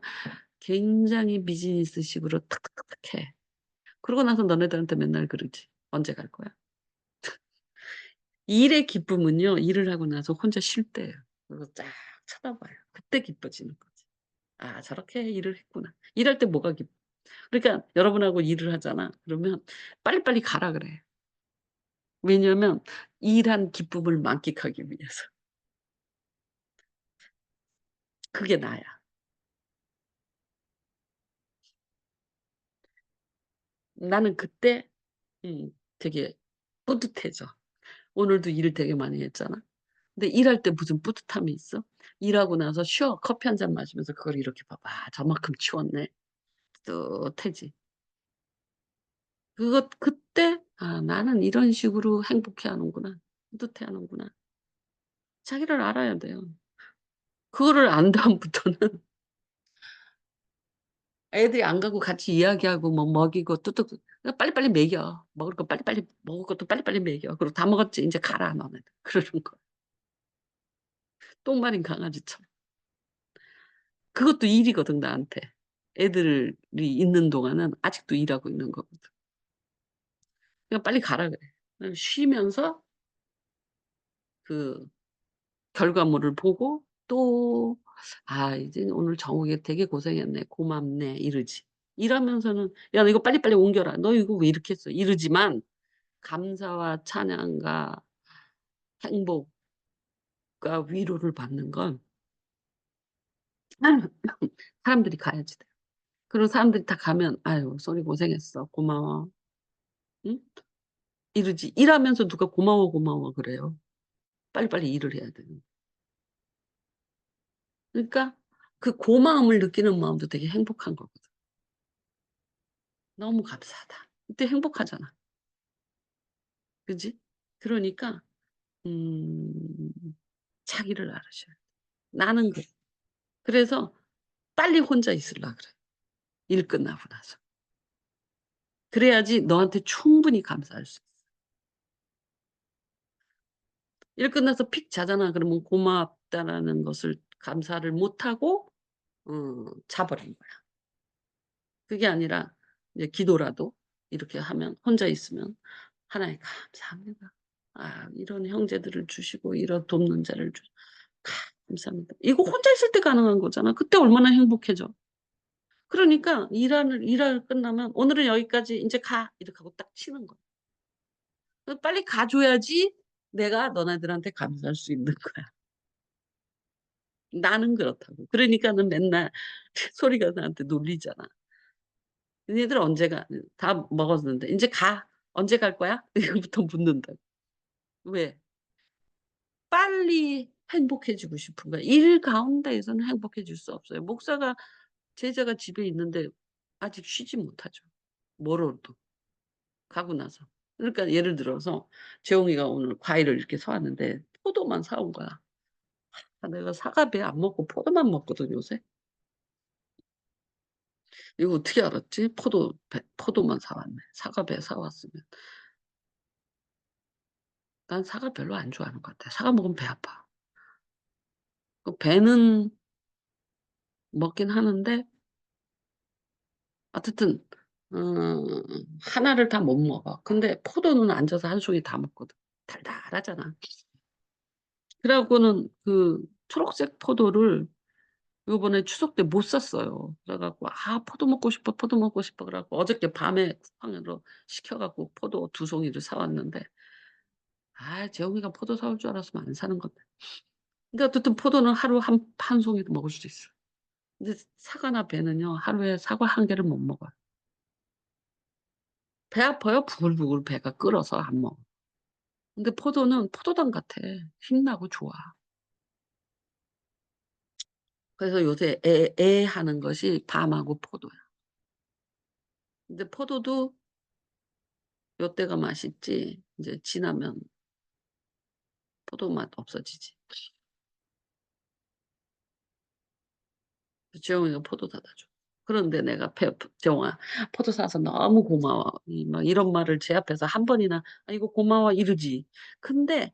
S1: 굉장히 비즈니스식으로 탁탁탁탁 해. 그러고 나서 너네들한테 맨날 그러지. "언제 갈 거야?" 일의 기쁨은요, 일을 하고 나서 혼자 쉴 때예요. 그리고 쫙 쳐다봐요. 그때 기뻐지는 거지. '아 저렇게 일을 했구나.' 일할 때 뭐가 기뻐. 그러니까 여러분하고 일을 하잖아. 그러면 빨리빨리 가라 그래. 왜냐면 일한 기쁨을 만끽하기 위해서. 그게 나야. 나는 그때 되게 뿌듯해져. 오늘도 일을 되게 많이 했잖아. 근데 일할 때 무슨 뿌듯함이 있어? 일하고 나서 쉬어. 커피 한 잔 마시면서 그걸 이렇게 봐 봐. '저만큼 치웠네.' 뿌듯해지. 그때 '아 나는 이런 식으로 행복해하는구나. 뿌듯해하는구나.' 자기를 알아야 돼요. 그거를 안 다음부터는 애들이 안 가고 같이 이야기하고 뭐 먹이고 뚜뚜 그냥 빨리빨리 먹여. 먹을 거 빨리빨리 먹을 것도 빨리빨리 먹여. "그리고 다 먹었지. 인제 가라 너네들." 그러는 거야. 똥 마린 강아지처럼. 그것도 일이거든 나한테. 애들이 있는 동안은 아직도 일하고 있는 거거든. 그냥 "빨리 가라." 그래. 그냥 쉬면서 그 결과물을 보고 또 '아 이제 오늘 정욱이 되게 고생했네. 고맙네.' 이러지. 일하면서는 "야 너 이거 빨리빨리 옮겨라. 너 이거 왜 이렇게 했어?" 이러지만 감사와 찬양과 행복과 위로를 받는 건 사람들이 가야지 돼요. 그리고 사람들이 다 가면 "아유 소리 고생했어. 고마워." 응? 이러지. 일하면서 누가 고마워, 고마워 그래요. 빨리빨리 일을 해야 되는데. 그러니까 그 고마움을 느끼는 마음도 되게 행복한 거거든. '너무 감사하다.' 그때 행복하잖아. 그지? 그러니까 음 자기를 알아셔야 돼. 나는 그래. 그래서 빨리 혼자 있으려 그래, 일 끝나고 나서. 그래야지 너한테 충분히 감사할 수 있어. 일 끝나서 픽 자잖아. 그러면 고맙다라는 것을 감사를 못 하고 자 버린 거야. 그게 아니라 이제 기도라도 이렇게 하면 혼자 있으면 하나님 감사합니다. 아 이런 형제들을 주시고 이런 돕는 자를 감사합니다. 이거 혼자 있을 때 가능한 거잖아. 그때 얼마나 행복해져. 그러니까 일을 끝나면 "오늘은 여기까지 인제 가." 이렇게 하고 딱 치는 거야. 빨리 가 줘야지 내가 너네들한테 감사할 수 있는 거야. 나는 그렇다고. 그러니까는 맨날 소리가 나한테 놀리잖아. "너희들 언제 가?" "다 먹었는데." "인제 가. 언제 갈 거야?" 이거부터 묻는다고. 왜? 빨리 행복해지고 싶은 거야. 일 가운데에서는 행복해질 수 없어요. 제자가 집에 있는데 아직 쉬지 못하죠, 멀어도 가고 나서. 그러니까 예를 들어서 재홍이가 오늘 과일을 이렇게 사 왔는데 포도만 사온 거야. 아 내가 사과 배 안 먹고 포도만 먹거든 요새. "이거 어떻게 알았지? 포도만 사 왔네. 사과 배 사 왔으면." 난 사과 별로 안 좋아하는 것 같아. 사과 먹으면 배 아파. 그 배는 먹긴 하는데 어쨌든 하나를 다 못 먹어. 근데 포도는 앉아서 한 송이 다 먹거든. 달달하잖아. 그래 갖고는 그 초록색 포도를 요번에 추석 때 못 샀어요. 그래 갖고 '아 포도 먹고 싶어, 포도 먹고 싶어.' 그래 갖고 어저께 밤에 쿠팡으로 시켜 갖고 포도 2송이를 사 왔는데 아 재홍이가 포도 사올 줄 알았으면 안 사는 건데. 근데 어쨌든 포도는 하루 한 송이도 먹을 수 있어. 근데 사과나 배는요 하루에 사과 한 개를 못 먹어요. 배 아파요. 부글부글 배가 끓어서 안 먹어. 근데 포도는 포도당 같아. 힘나고 좋아. 그래서 요새 애하는 것이 밤하고 포도야. 근데 포도도 요때가 맛있지 인제 지나면 포도 맛 없어지지. 그 지영이가 포도 사다 줘. 그런데 내가 "재홍아 포도 사서 너무 고마워." 막 이런 말을 제 앞에서 한 번이나 "아 이거 고마워." 이러지. 근데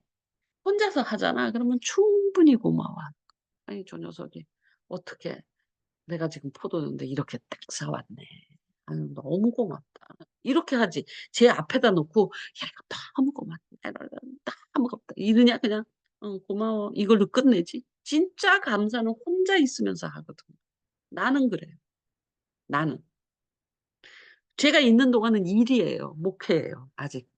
S1: 혼자서 하잖아. 그러면 충분히 고마워. 아니, 저 녀석이 어떻게 내가 지금 포도는데 이렇게 딱 사왔네. 아유, 너무 고맙다. 이렇게 하지. 제 앞에다 놓고, 야, 이거 너무 고맙다. 너무 고맙다. 이러냐, 그냥, 고마워. 이걸로 끝내지. 진짜 감사는 혼자 있으면서 하거든. 나는 그래요. 나는. 제가 있는 동안은 일이에요. 목회예요. 아직.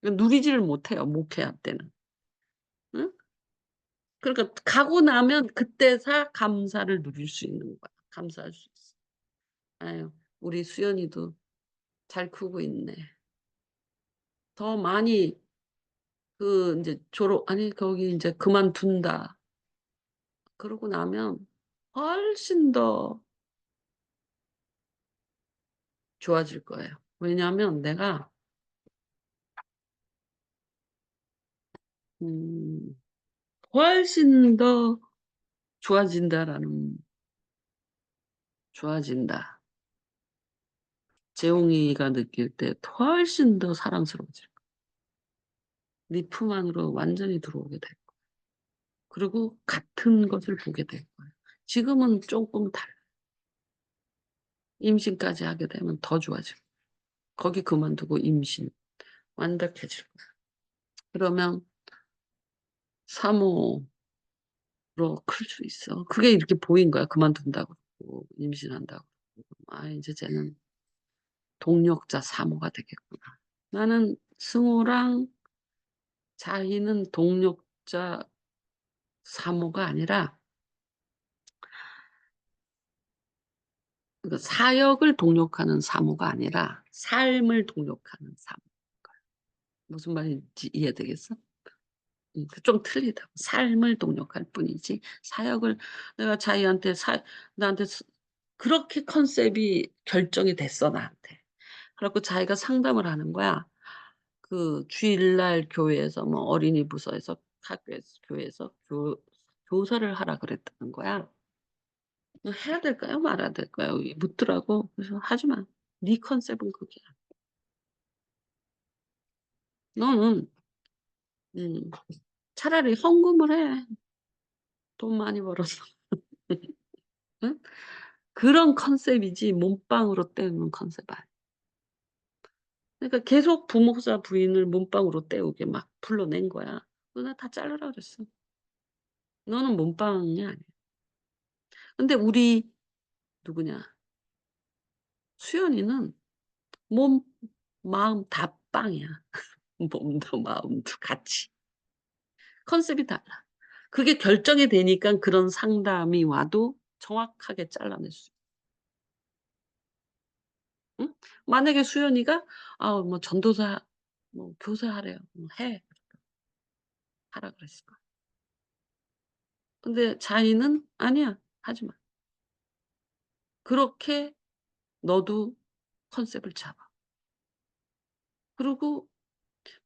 S1: 누리지를 못해요. 목회할 때는. 응? 그러니까 가고 나면 그때서 감사를 누릴 수 있는 거야. 감사할 수 있어. 아유, 우리 수연이도 잘 크고 있네. 더 많이 이제 아니 거기 이제 그만둔다. 그러고 나면 훨씬 더 좋아질 거예요. 왜냐하면 내가 음, 훨씬 더 좋아진다라는 좋아진다. 재홍이가 느낄 때 훨씬 더 사랑스러워질 거야. 네 품 안으로 완전히 들어오게 될 거야. 그리고 같은 것을 보게 될 거야. 지금은 조금 달라. 임신까지 하게 되면 더 좋아질 거야. 거기 그만두고 임신 완벽해질 거야. 그러면 사모로 클 수 있어. 그게 이렇게 보인 거야. 그만둔다고 그러고 임신한다고 그러고. 아, 이제 쟤는 동력자 사모가 되겠구나. 나는 승우랑 자희는 동력자 사모가 아니라 그 사역을 동력하는 사모가 아니라 삶을 동력하는 사모. 무슨 말인지 이해되겠어? 좀 틀리다고. 삶을 동력할 뿐이지 사역을 내가 자기한테 나한테 그렇게 컨셉이 결정이 됐어 나한테. 그래갖고 자기가 상담을 하는 거야. 그 주일날 교회에서 뭐 어린이 부서에서 학교에서 교회에서 교사를 하라 그랬다는 거야. 너 해야 될까요? 말아야 될까요? 묻더라고. 그래서 하지 마. 네 컨셉은 그게. 너는 음, 차라리 헌금을 해. 돈 많이 벌어서. 응? 그런 컨셉이지 몸빵으로 때우는 컨셉 아니야. 그러니까 계속 부목사 부인을 몸빵으로 때우게 막 불러낸 거야. 나 다 자르라 그랬어. 너는 몸빵이 아니야. 근데 우리 누구냐? 수연이는 몸, 마음 다 빵이야. 몸도 마음도 같이. 컨셉이 달라. 그게 결정이 되니까 그런 상담이 와도 정확하게 잘라낼 수 있어. 응? 만약에 수연이가 뭐 전도사 뭐 교사 하래요. 해. 하라 그랬을 거야. 근데 자기는 아니야. 하지 마. 그렇게 너도 컨셉을 잡아. 그리고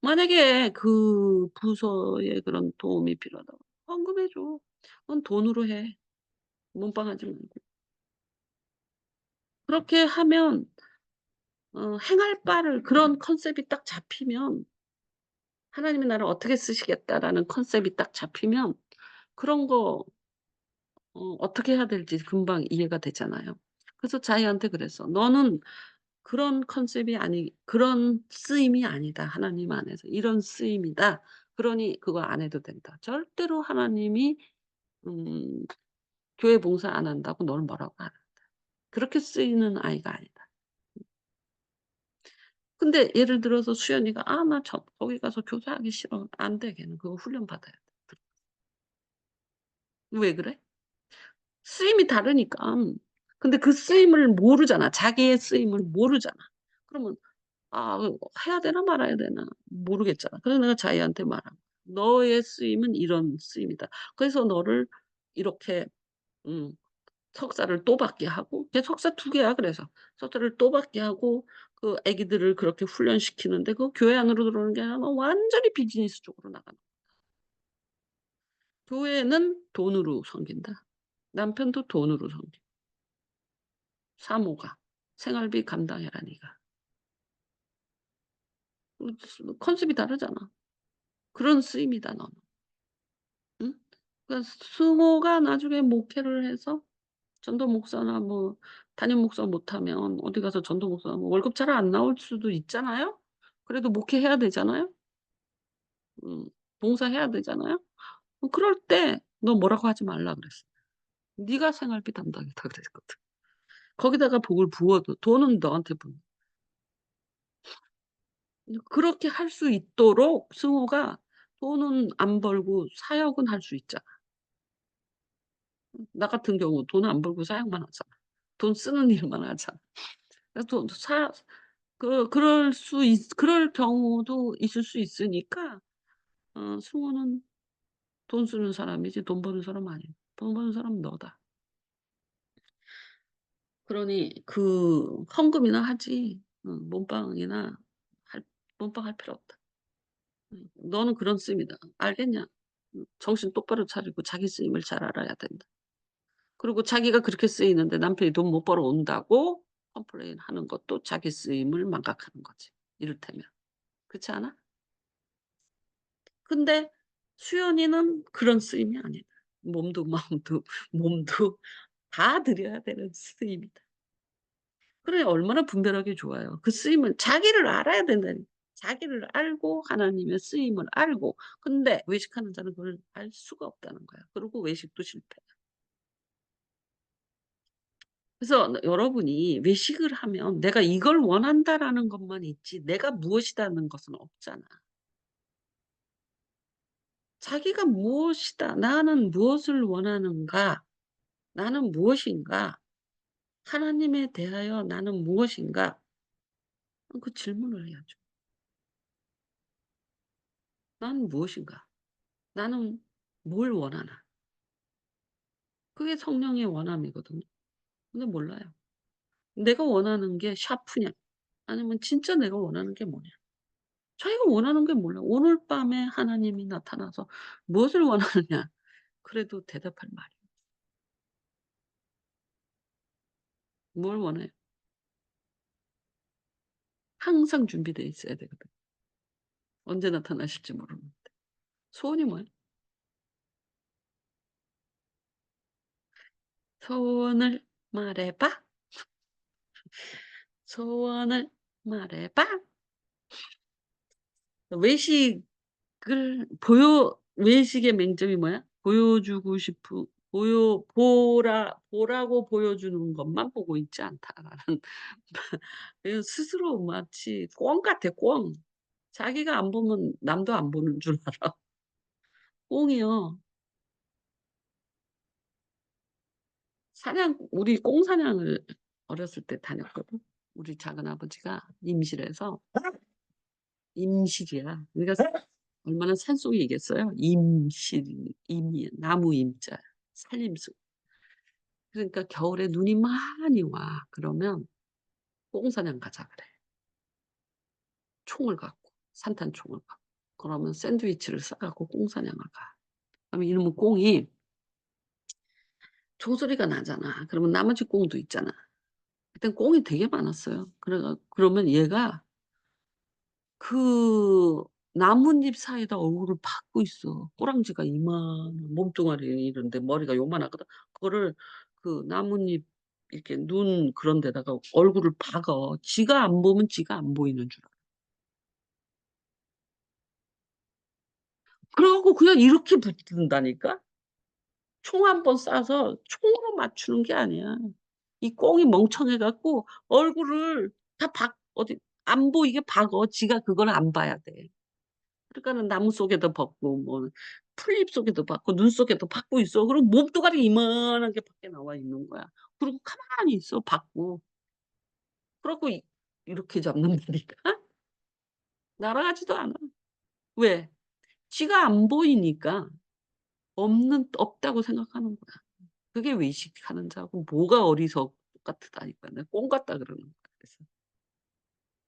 S1: 만약에 그 부서에 그런 도움이 필요하다고 헌금해 줘. 그건 돈으로 해. 몸빵하지 말고. 그렇게 하면 행할 바를 그런 컨셉이 딱 잡히면 하나님이 나를 어떻게 쓰시겠다라는 컨셉이 딱 잡히면 그런 거 어떻게 해야 될지 금방 이해가 되잖아요. 그래서 자기한테 그랬어. 너는 그런 컨셉이 그런 쓰임이 아니다. 하나님 안에서 이런 쓰임이다. 그러니 그거 안 해도 된다. 절대로 하나님이 음, 교회 봉사 안 한다고 너를 뭐라고 안 한다. 그렇게 쓰이는 아이가 아니다. 근데 예를 들어서 수연이가 나 거기 가서 교사하기 싫어. 안 돼. 걔는 그거 훈련 받아야 돼. 왜 그래? 쓰임이 다르니까. 근데 그 쓰임을 모르잖아. 자기의 쓰임을 모르잖아. 그러면 해야 되나 말아야 되나 모르겠잖아. 그래서 내가 자기한테 말한 거야. 너의 쓰임은 이런 쓰임이다. 그래서 너를 이렇게 음, 석사를 또 받게 하고 걔 석사 2개야. 그래서 석사를 또 받게 하고 그 아기들을 그렇게 훈련시키는데 그 교회 안으로 들어오는 게 아니라 완전히 비즈니스 쪽으로 나가는 거야. 교회는 돈으로 섬긴다. 남편도 돈으로 섬겨. 사모가 생활비 감당해라 니가. 컨셉이 다르잖아. 그런 쓰임이다 너는. 응? 그러니까 승호가 나중에 목회를 해서 전도 목사나 뭐 담임 목사 못하면 어디 가서 전도 목사 뭐 월급 잘 안 나올 수도 있잖아요. 그래도 목회해야 되잖아요. 음. 봉사해야 되잖아요. 그럴 때 "너 뭐라고 하지 말라." 그랬어. "네가 생활비 담당이다." 그랬거든. 거기다가 복을 부어도 돈은 너한테 부 그렇게 할 수 있도록 승호가 돈은 안 벌고 사역은 할 수 있잖아. 나 같은 경우 돈 안 벌고 사역만 하잖아. 돈 쓰는 일만 하잖아. 그래서 돈 사 그럴 경우도 있을 수 있으니까 승호는 돈 쓰는 사람이지 돈 버는 사람 아니야. 돈 버는 사람은 너다. 그러니 헌금이나 하지 몸빵이나 할 몸빵할 필요 없다. 너는 그런 쓰임이다. 알겠냐? 정신 똑바로 차리고 자기 쓰임을 잘 알아야 된다. 그리고 자기가 그렇게 쓰이는데 남편이 돈 못 벌어온다고 컴플레인 하는 것도 자기 쓰임을 망각하는 거지 이를테면. 그렇지 않아? 근데 수연이는 그런 쓰임이 아니다. 몸도 마음도 몸도 다 드려야 되는 쓰임이다. 그래 얼마나 분별하기 좋아요. 그 쓰임을 자기를 알아야 된다니까. 자기를 알고 하나님의 쓰임을 알고 근데 외식하는 자는 그걸 알 수가 없다는 거야. 그리고 외식도 실패야. 그래서 여러분이 외식을 하면 '내가 이걸 원한다.'라는 것만 있지 내가 무엇이다는 것은 없잖아. 자기가 무엇이다. '나는 무엇을 원하는가? 나는 무엇인가? 하나님에 대하여 나는 무엇인가?' 그 질문을 해야죠. '나는 무엇인가? 나는 뭘 원하나?' 그게 성령의 원함이거든요. 근데 몰라요. 내가 원하는 게 샤프냐 아니면 진짜 내가 원하는 게 뭐냐. 자기가 원하는 게 몰라. 오늘 밤에 하나님이 나타나서 무엇을 원하느냐 그래도 대답할 말이 뭘 원해요? 항상 준비되어 있어야 되거든. 언제 나타나실지 모르는데. 소원이 뭐야? "소원을 말해 봐. 소원을 말해 봐." 외식의 맹점이 뭐야? 보여주고 싶은 보라고 보여주는 것만 보고 있지 않다라는 그 스스로 마치 꿩 같아 꿩. 자기가 안 보면 남도 안 보는 줄 알아. 꿩이요. 우리 꿩 사냥을 어렸을 때 다녔거든. 우리 작은아버지가 임실에서 임실이야. 우리가 얼마나 산속이겠어요. 임실 임이 나무 임자 살림숲. 그러니까 겨울에 눈이 많이 와. 그러면 꽁 사냥 가자 그래. 총을 갖고 산탄총을 갖고. 그러면 샌드위치를 싸 갖고 꽁 사냥을 가. 그러면 이놈의 꽁이 종소리가 나잖아. 그러면 나머지 꽁도 있잖아. 그땐 꽁이 되게 많았어요. 그러면 얘가 그 나뭇잎 사이에다 얼굴을 박고 있어. 꼬랑지가 이만한 몸뚱아리 이런데 머리가 요만하거든. 그거를 그 나뭇잎 이렇게 눈 그런 데다가 얼굴을 박어. 지가 안 보면 지가 안 보이는 줄 알아. 그래 갖고 그냥 이렇게 붙든다니까. 총 한 번 쏴서 총으로 맞추는 게 아니야. 이 꽁이 멍청해 갖고 얼굴을 다 어디 안 보이게 박어. 지가 그걸 안 봐야 돼. 그러니까는 나무 속에도 박고 뭐 풀잎 속에도 박고 눈 속에도 박고 있어. 그리고 몸뚱아리 이만한 게 밖에 나와 있는 거야. 그리고 가만히 있어 박고. 그러고 이렇게 잡는다니까. 날아가지도 않아. 왜? 지가 안 보이니까 없다고 생각하는 거야. 그게 외식하는 자고 뭐가 똑같다니까. 내가 꽁 같다 그러는 거야. 그래서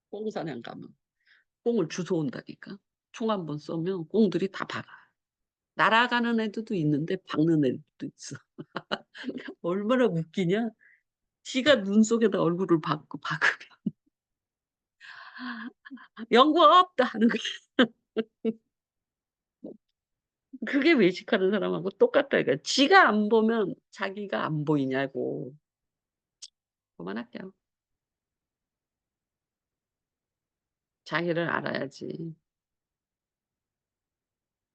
S1: 꽁 사냥 가면 꽁을 주워온다니까. 총 한 번 쏘면 꽁들이 다 박아. 날아가는 애들도 있는데 박는 애들도 있어. 얼마나 웃기냐. 지가 눈 속에다 얼굴을 박으면 "연구 없다." 하는 거야. 그게 외식하는 사람하고 똑같다니까. 지가 안 보면 자기가 안 보이냐고. 그만할게요. 자기를 알아야지.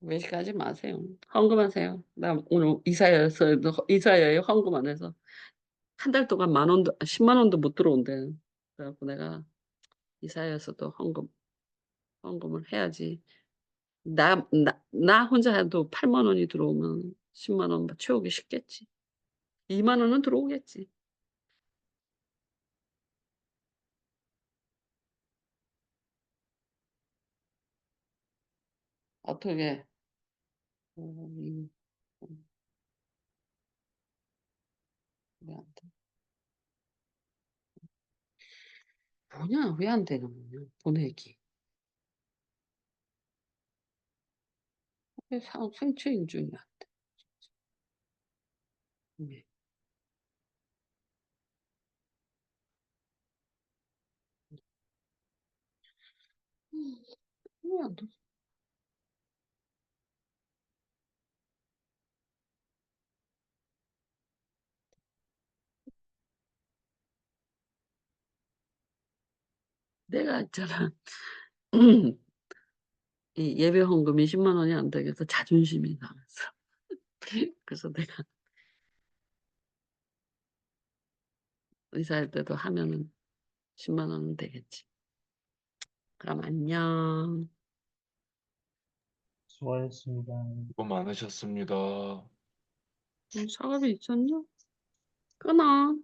S1: 외식하지 마세요. 헌금하세요. 나 오늘 이사야에 헌금 안 해서 한 달 동안 10,000원도 10만 원도 못 들어온대. 그래갖고 내가 이사야에서도 헌금을 해야지. 나 혼자 해도 8만 원이 들어오면 10만 원 채우기 쉽겠지. 2만 원은 들어오겠지. 어떻게? 음, 왜안 돼? 뭐냐? 왜 안 되는 거냐? 보내기. 왜 생체 인증이 안 돼? 왜? 왜안 돼? 내가 있잖아. 이 예배 헌금이 10만 원이 안 되겠어. 자존심이 상했어. 그래서 내가 의사할 때도 하면은 10만 원은 되겠지. 그럼 안녕.
S3: 수고하셨습니다.
S2: 수고 많으셨습니다.
S1: 사과도 있었냐? 끊어.